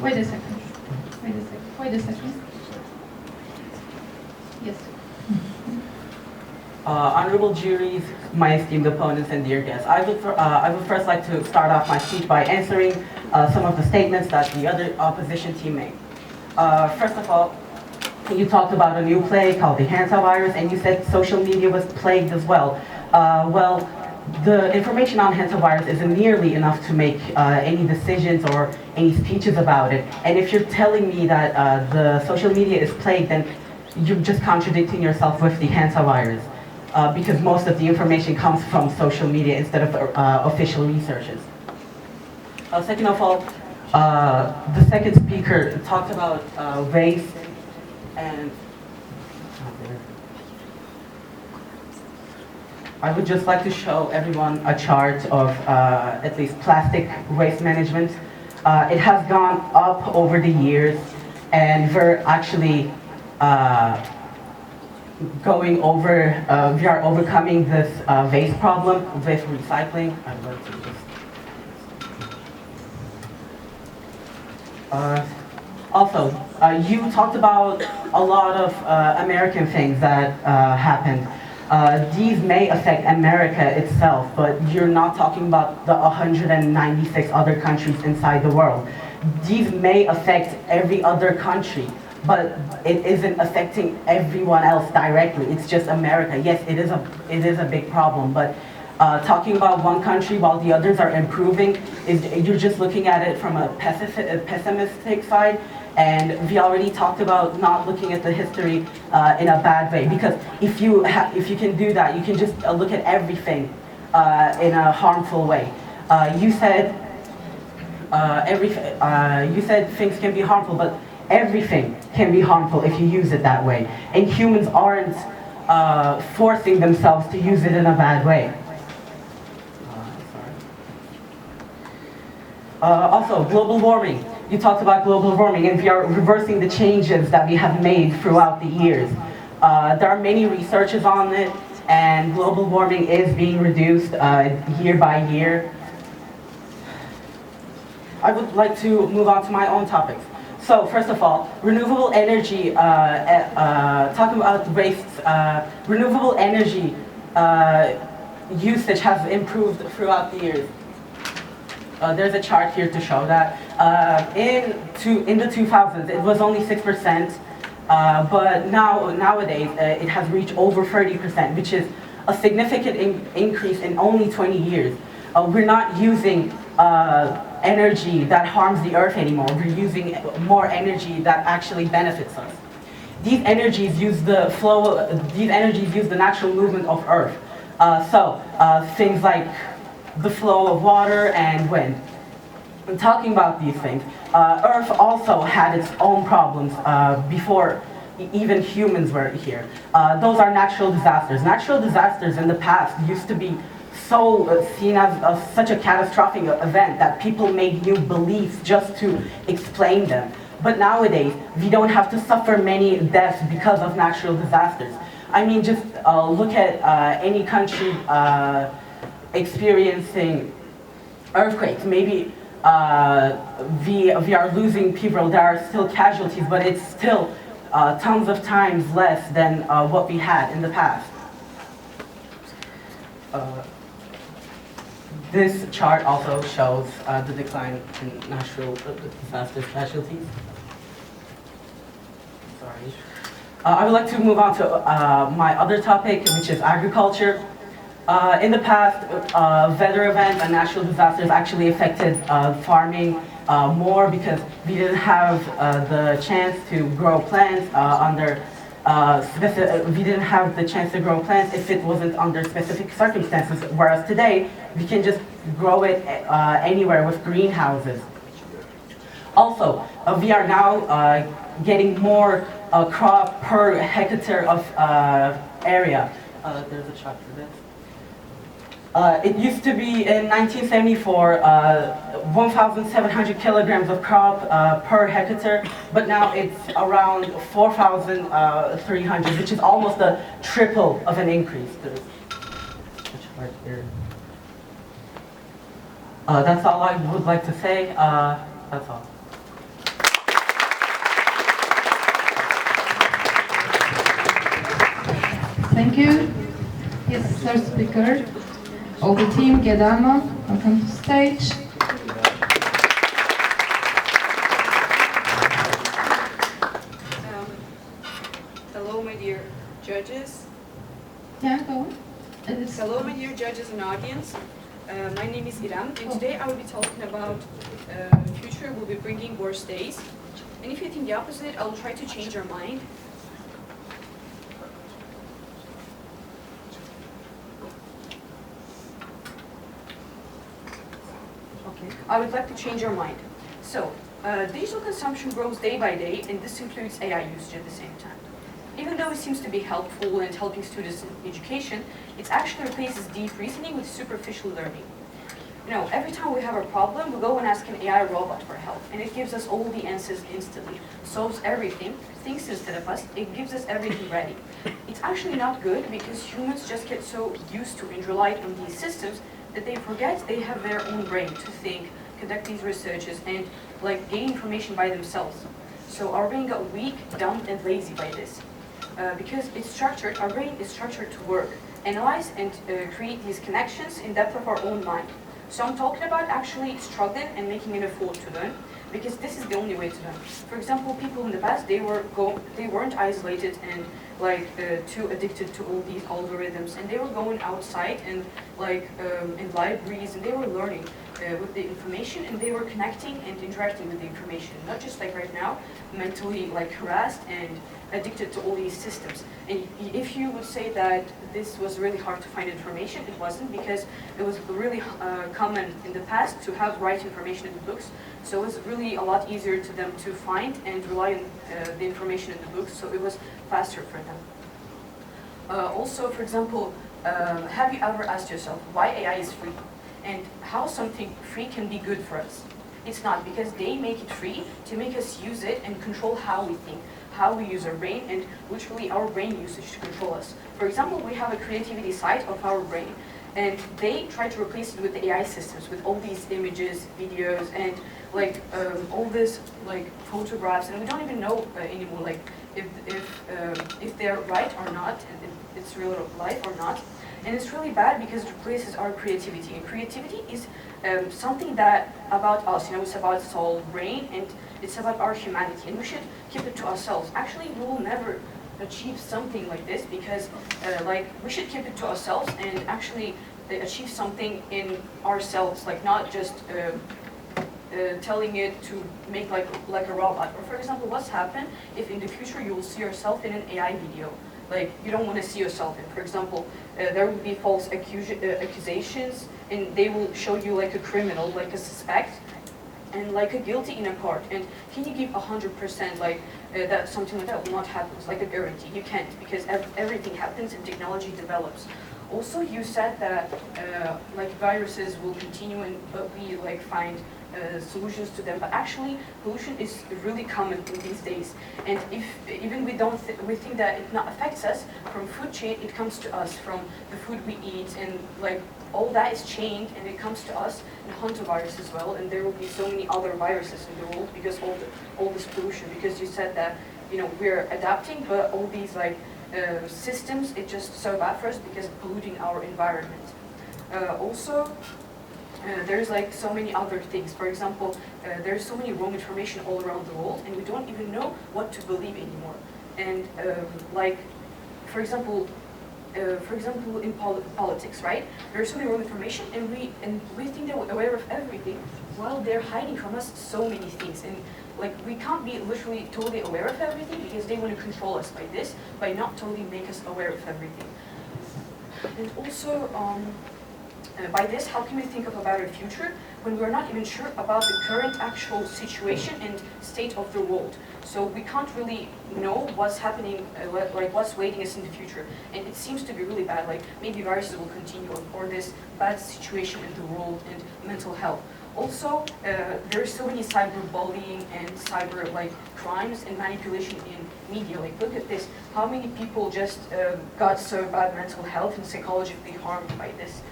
Wait a second. Wait a second. Yes. Honorable juries, my esteemed opponents, and dear guests, I would first like to start off my speech by answering some of the statements that the other opposition team made. First of all, you talked about a new plague called the hantavirus, and you said social media was plagued as well. Well, the information on hantavirus isn't nearly enough to make any decisions or any speeches about it. And if you're telling me that the social media is plagued, then you're just contradicting yourself with the hantavirus. Because most of the information comes from social media instead of official researches. Second of all, the second speaker talked about race and I would just like to show everyone a chart of at least plastic waste management. It has gone up over the years, and we're actually we are overcoming this waste problem with recycling. I'm going to just also, you talked about a lot of American things that happened. These may affect America itself, but you're not talking about the 196 other countries inside the world. These may affect every other country, but it isn't affecting everyone else directly. It's just America. Yes, it is a big problem, but talking about one country while the others are improving, you're just looking at it from a pessimistic side. And we already talked about not looking at the history in a bad way, because if you can do that, you can just look at everything in a harmful way. You said things can be harmful, but everything can be harmful if you use it that way. And humans aren't forcing themselves to use it in a bad way. Also, global warming. You talked about global warming, and we are reversing the changes that we have made throughout the years. There are many researches on it, and global warming is being reduced year by year. I would like to move on to my own topics. So, first of all, renewable energy, talking about wastes, renewable energy usage has improved throughout the years. There's a chart here to show that. In the 2000s, it was only 6%, but nowadays it has reached over 30%, which is a significant increase in only 20 years. We're not using energy that harms the earth anymore. We're using more energy that actually benefits us. These energies use the natural movement of earth. Things like the flow of water and wind. And talking about these things, Earth also had its own problems before even humans were here. Those are natural disasters. Natural disasters in the past used to be so seen as such a catastrophic event that people made new beliefs just to explain them. But nowadays, we don't have to suffer many deaths because of natural disasters. I mean, just look at any country experiencing earthquakes. Maybe we are losing people, there are still casualties, but it's still tons of times less than what we had in the past. This chart also shows the decline in natural disaster casualties. Sorry. I would like to move on to my other topic, which is agriculture. In the past, weather events and natural disasters actually affected farming more because we didn't have the chance to grow plants we didn't have the chance to grow plants if it wasn't under specific circumstances, whereas today, we can just grow it anywhere with greenhouses. Also, we are now getting more crop per hectare of area. There's a chart for this. It used to be in 1974 1,700 kilograms of crop per hectare, but now it's around 4,300, which is almost a triple of an increase. There's a chart here. That's all I would like to say. That's all. Thank you. Yes, third speaker of the team, Gedelma, welcome to stage. Hello, my dear judges. Yeah, go on. Hello, my dear judges and audience. My name is İrem, and today I will be talking about future will be bringing worse days. And if you think the opposite, I will try to change your mind. Okay, I would like to change your mind. So, digital consumption grows day by day, and this includes AI usage at the same time. Even though it seems to be helpful and helping students in education, it actually replaces deep reasoning with superficial learning. You know, every time we have a problem, we go and ask an AI robot for help, and it gives us all the answers instantly, solves everything, thinks instead of us, it gives us everything ready. It's actually not good because humans just get so used to and rely on these systems that they forget they have their own brain to think, conduct these researches, and like gain information by themselves. So our brain got weak, dumb, and lazy by this. Because it's structured, our brain is structured to work, analyze, and create these connections in depth of our own mind. So I'm talking about actually struggling and making an effort to learn, because this is the only way to learn. For example, people in the past, they weren't isolated and like too addicted to all these algorithms, and they were going outside and like in libraries, and they were learning with the information, and they were connecting and interacting with the information, not just like right now, mentally like harassed and addicted to all these systems. And if you would say that this was really hard to find information, it wasn't, because it was really common in the past to have right information in the books. So it was really a lot easier to them to find and rely on the information in the books, so it was faster for them. Also, for example, have you ever asked yourself why AI is free and how something free can be good for us? It's not, because they make it free to make us use it and control how we think, how we use our brain, and literally our brain usage to control us. For example, we have a creativity side of our brain, and they try to replace it with the AI systems, with all these images, videos, and like all this like photographs, and we don't even know anymore like if they're right or not, and if it's real life or not. And it's really bad because it replaces our creativity, and creativity is something that about us, you know, it's about soul, brain, and it's about our humanity, and we should keep it to ourselves. Actually, we will never achieve something like this because like we should keep it to ourselves and actually achieve something in ourselves, like not just telling it to make like a robot. Or for example, what's happened if in the future you will see yourself in an AI video? Like you don't want to see yourself in. For example, there will be false accusations, and they will show you like a criminal, like a suspect, and like a guilty in a court. And can you give 100% like that something like that will not happen? It's like a guarantee. You can't, because everything happens and technology develops. Also, you said that like viruses will continue, and we like find solutions to them, but actually pollution is really common in these days, and if even we think that it not affects us from food chain, it comes to us from the food we eat, and like all that is chained and it comes to us in hantavirus as well, and there will be so many other viruses in the world because all this pollution, because you said that, you know, we're adapting, but all these like systems, it's just so bad for us because it's polluting our environment. Also, there's like so many other things. For example, there's so many wrong information all around the world, and we don't even know what to believe anymore. And like, for example, in politics, right? There's so many wrong information, and we think they're aware of everything, while they're hiding from us so many things. And like, we can't be literally totally aware of everything because they want to control us by not totally make us aware of everything. And also, by this, how can we think of a better future when we're not even sure about the current actual situation and state of the world? So we can't really know what's happening, like what's waiting us in the future. And it seems to be really bad, like maybe viruses will continue, or this bad situation in the world and mental health. Also, there's so many cyberbullying and cyber like crimes and manipulation in media. Like, look at this, how many people just got so bad mental health and psychologically harmed by this.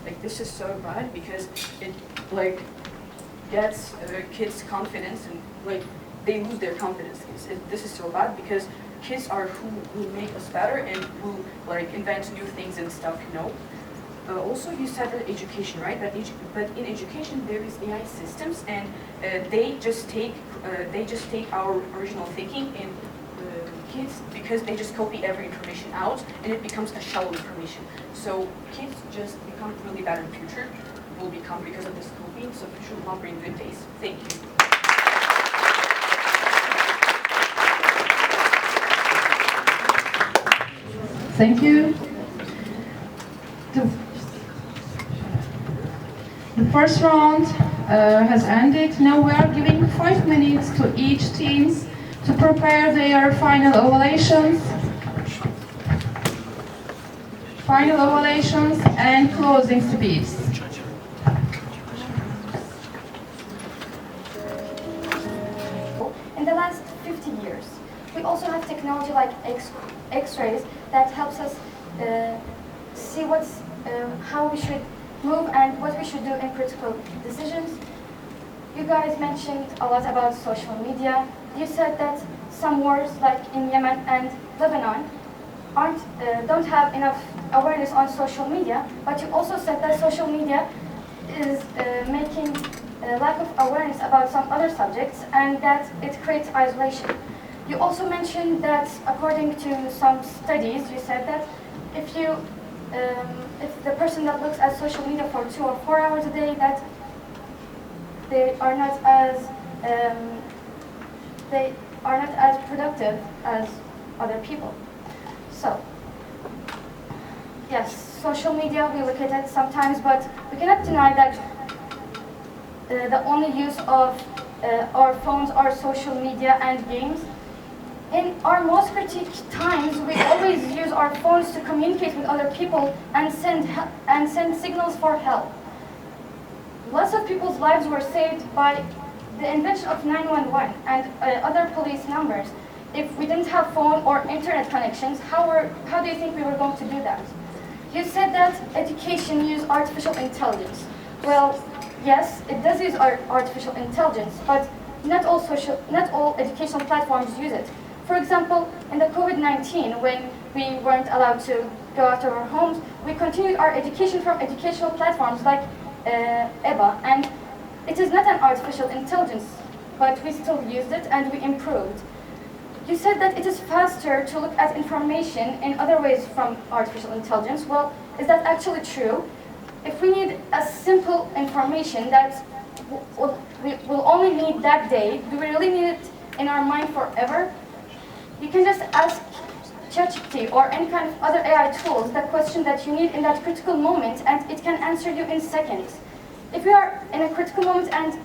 Like, this is so bad because it like gets kids' confidence, and like they lose their confidence. This is so bad because kids are who will make us better and who like invent new things and stuff, you know. Also, you said that education, right? But in education there is AI systems, and they just take our original thinking in kids because they just copy every information out, and it becomes a shallow information. So kids just become really bad in the future. Will become because of this copying. So future will not bring good days. Thank you. Thank you. The first round has ended. Now we are giving 5 minutes to each team to prepare their final evaluations and closing speeches. In the last 50 years, we also have technology like X-rays that helps us see how we should move and what we should do in critical decisions. You guys mentioned a lot about social media. You said that some wars like in Yemen and Lebanon don't have enough awareness on social media, but you also said that social media is making a lack of awareness about some other subjects and that it creates isolation. You also mentioned that according to some studies, you said that if the person that looks at social media for 2 or 4 hours a day, that they are not as productive as other people. So, yes, social media, we look at it sometimes, but we cannot deny that the only use of our phones are social media and games. In our most critique times, we always use our phones to communicate with other people and send signals for help. Lots of people's lives were saved by the invention of 911 and other police numbers. If we didn't have phone or internet connections, how do you think we were going to do that? You said that education uses artificial intelligence. Well, yes, it does use artificial intelligence, but not all educational platforms use it. For example, in the COVID-19, when we weren't allowed to go out of our homes, we continued our education from educational platforms like EBA, and it is not an artificial intelligence, but we still used it and we improved. You said that it is faster to look at information in other ways from artificial intelligence. Well, is that actually true? If we need a simple information that we will only need that day, do we really need it in our mind forever? You can just ask ChatGPT or any kind of other AI tools the question that you need in that critical moment, and it can answer you in seconds. If we are in a critical moment and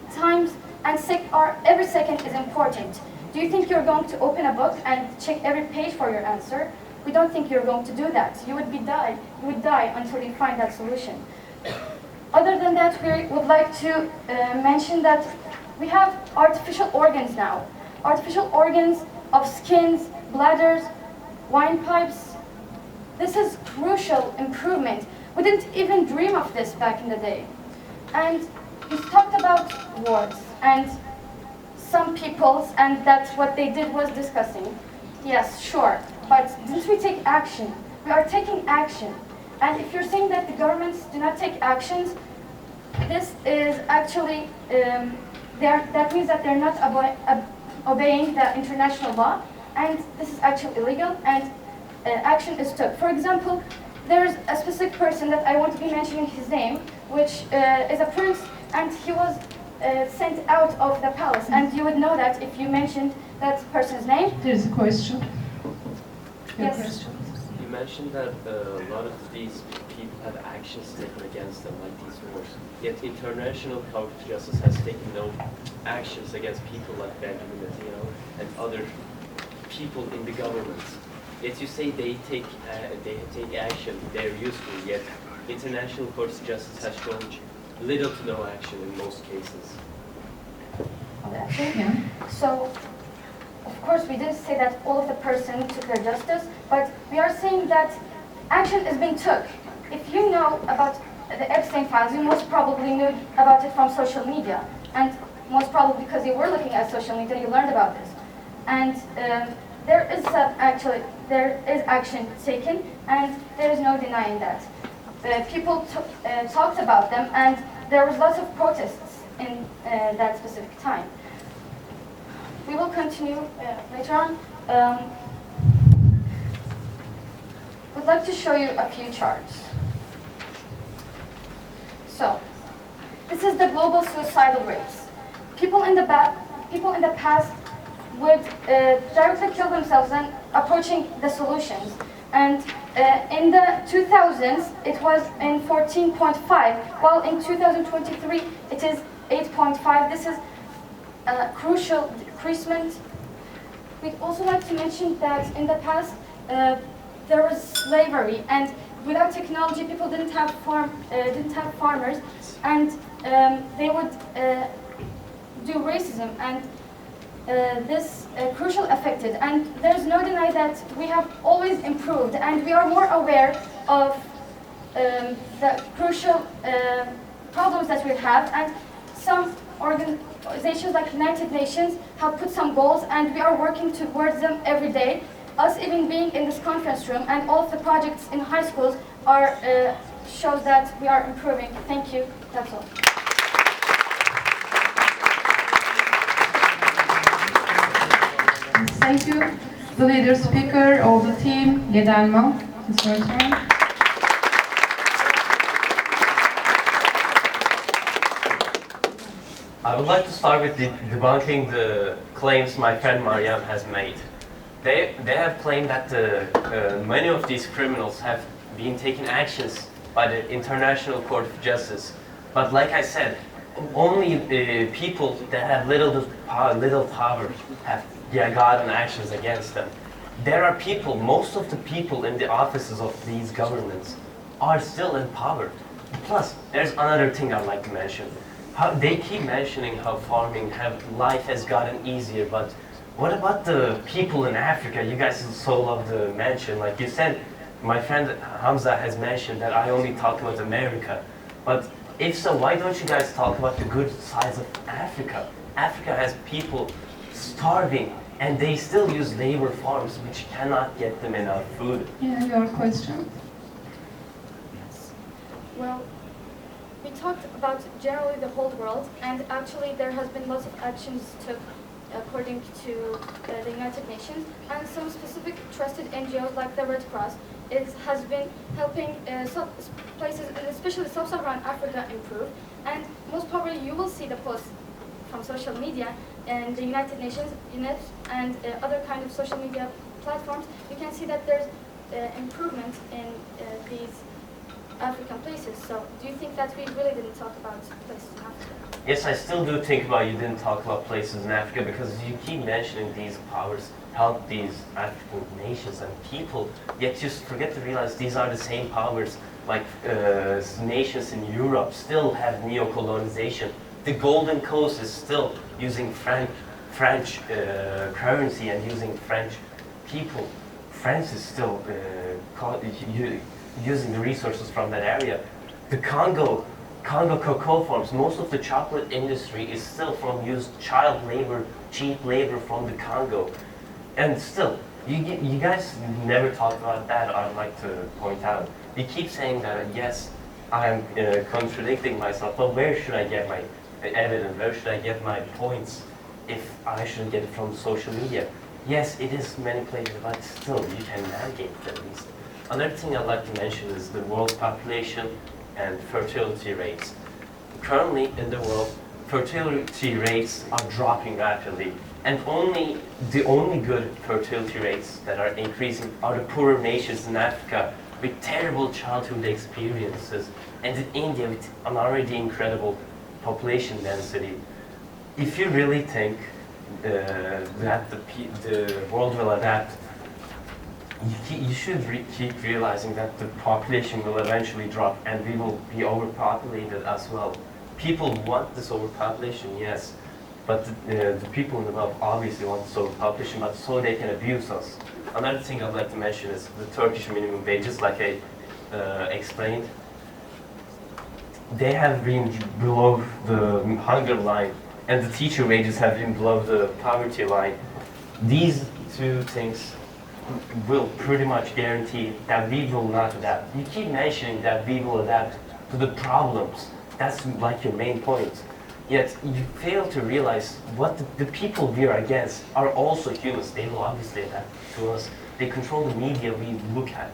every second is important, do you think you're going to open a book and check every page for your answer? We don't think you're going to do that. You would die until you find that solution. Other than that, we would like to mention that we have artificial organs now. Artificial organs of skins, bladders, windpipes. This is crucial improvement. We didn't even dream of this back in the day. And we talked about wars and some peoples, and that what they did was disgusting. Yes, sure, but didn't we take action? We are taking action. And if you're saying that the governments do not take actions, this is actually, that means that they're not obeying the international law, and this is actually illegal, and action is took. For example, there's a specific person that I won't be mentioning his name, which is a prince, and he was sent out of the palace, and you would know that if you mentioned that person's name. There's a question. Yes. Question. You mentioned that a lot of these people have actions taken against them, like these wars. Yet International Court of Justice has taken no actions against people like Benjamin Netanyahu and other people in the government. Yet you say they take action, they're useful, yet International Court of Justice has shown little to no action in most cases. Action? Yeah. So, of course, we didn't say that all of the person took their justice, but we are saying that action is being took. If you know about the Epstein files, you most probably knew about it from social media, and most probably because you were looking at social media, you learned about this. And there is action taken, and there is no denying that. People talked about them, and there was lots of protests in that specific time. We will continue later on. We'd like to show you a few charts. So, this is the global suicidal rates. People in the past would directly kill themselves and approaching the solutions. And in the 2000s, it was in 14.5, while in 2023, it is 8.5. This is a crucial decreasement. We'd also like to mention that in the past, there was slavery, and without technology, people didn't have farmers, and they would do racism, and this crucial affected. And there's no deny that we have always improved, and we are more aware of the crucial problems that we have. And some organizations like United Nations have put some goals, and we are working towards them every day. Us even being in this conference room and all of the projects in high schools are shows that we are improving. Thank you. That's all. Thank you. The leader speaker of the team, Gedelma. It's your turn. I would like to start with debunking the claims my friend Mariam has made. They have claimed that many of these criminals have been taking actions by the International Court of Justice. But like I said, only people that have little power have gotten actions against them. There are people, most of the people in the offices of these governments are still in power. Plus, there's another thing I'd like to mention. They keep mentioning how life has gotten easier, but what about the people in Africa? You guys so love to mention, like you said, my friend Hamza has mentioned that I only talk about America. But if so, why don't you guys talk about the good sides of Africa? Africa has people starving, and they still use labor farms, which cannot get them enough food. Yeah, your question. Well, we talked about generally the whole world, and actually there has been lots of actions took according to the United Nations, and some specific trusted NGOs like the Red Cross has been helping places, especially sub-Saharan Africa, improve. And most probably you will see the posts from social media and the United Nations, UNEP, and other kind of social media platforms. You can see that there's improvement in these African places. So do you think that we really didn't talk about places in Africa? Yes, I still do think about you didn't talk about places in Africa, because you keep mentioning these powers help these African nations and people, yet you forget to realize these are the same powers like nations in Europe still have neo-colonization. The Golden Coast is still using French currency and using French people. France is still using the resources from that area. The Congo cocoa farms, most of the chocolate industry is still from used child labor, cheap labor from the Congo. And still, you guys never talk about that, I'd like to point out. You keep saying that, yes, I'm contradicting myself, but where should I get my evidence? Where should I get my points if I should get it from social media? Yes, it is many places, but still, you can navigate at least. Another thing I'd like to mention is the world population and fertility rates. Currently in the world, fertility rates are dropping rapidly, and the only good fertility rates that are increasing are the poorer nations in Africa with terrible childhood experiences, and in India with an already incredible population density. If you really think that the world will adapt, you should keep realizing that the population will eventually drop and we will be overpopulated as well. People want this overpopulation, yes, but the people in the world obviously want this overpopulation, but so they can abuse us. Another thing I'd like to mention is the Turkish minimum wages, like I explained. They have been below the hunger line, and the teacher wages have been below the poverty line. These two things will pretty much guarantee that we will not adapt. You keep mentioning that we will adapt to the problems. That's like your main point. Yet you fail to realize what the people we are against are also humans. They will obviously adapt to us. They control the media we look at.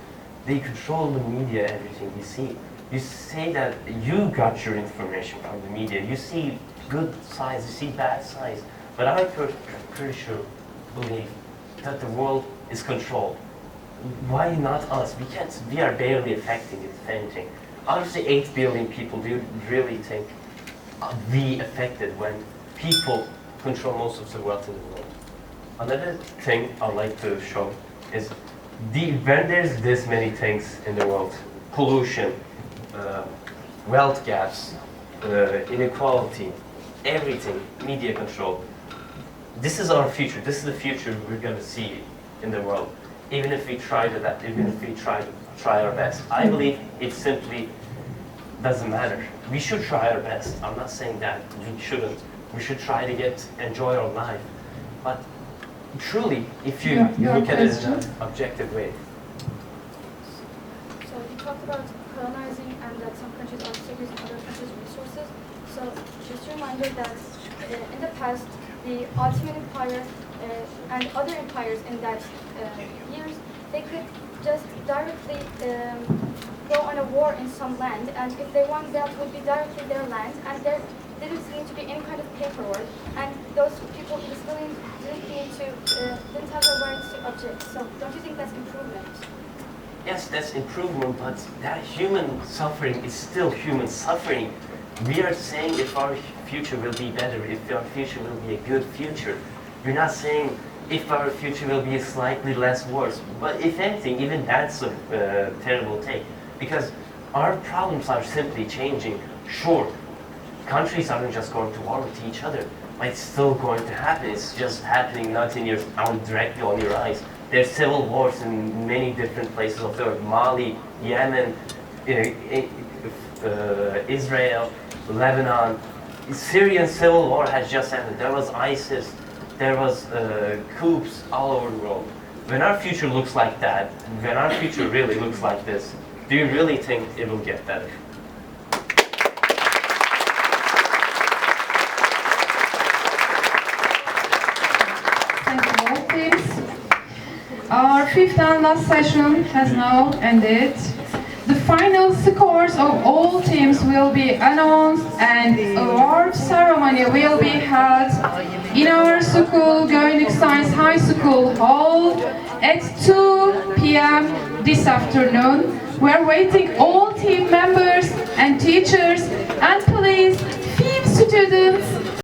They control the media, everything we see. You say that you got your information from the media. You see good sides, you see bad sides. But I pretty sure believe that the world is controlled. Why not us? We are barely affecting it, if anything. Out of the 8 billion people, do you really think we affected when people control most of the wealth in the world? Another thing I'd like to show is when there's this many things in the world, pollution, wealth gaps, inequality, everything, media control. This is our future. This is the future we're going to see in the world. Even if we try to that, even if we try our best. I believe it simply doesn't matter. We should try our best. I'm not saying that we shouldn't. We should try to enjoy our life. But truly, if you look at it in an objective way. So you talked about colonizing and that some countries are using other countries' resources. So just a reminder that in the past, the Ottoman Empire and other empires in that years, they could just directly go on a war in some land, and if they won, that would be directly their land, and there didn't seem to be any kind of paperwork, and those people didn't have the rights to object. So don't you think that's improvement? Yes, that's improvement, but that human suffering is still human suffering. We are saying if our future will be better, if our future will be a good future. We're not saying if our future will be slightly less worse. But if anything, even that's a terrible take. Because our problems are simply changing. Sure, countries aren't just going to war with each other, but it's still going to happen. It's just happening not directly on your eyes. There's civil wars in many different places of the world. Mali, Yemen, Israel, Lebanon. Syrian civil war has just ended. There was ISIS. There was coups all over the world. When our future looks like that, when our future really looks like this, do you really think it will get better? Thank you all, teams. Our 5th and last session has now ended. The final scores of all teams will be announced and award ceremony will be held in our school, Gelecek Science High School Hall at 2 p.m. this afternoon. We're waiting all team members and teachers and please, 5 students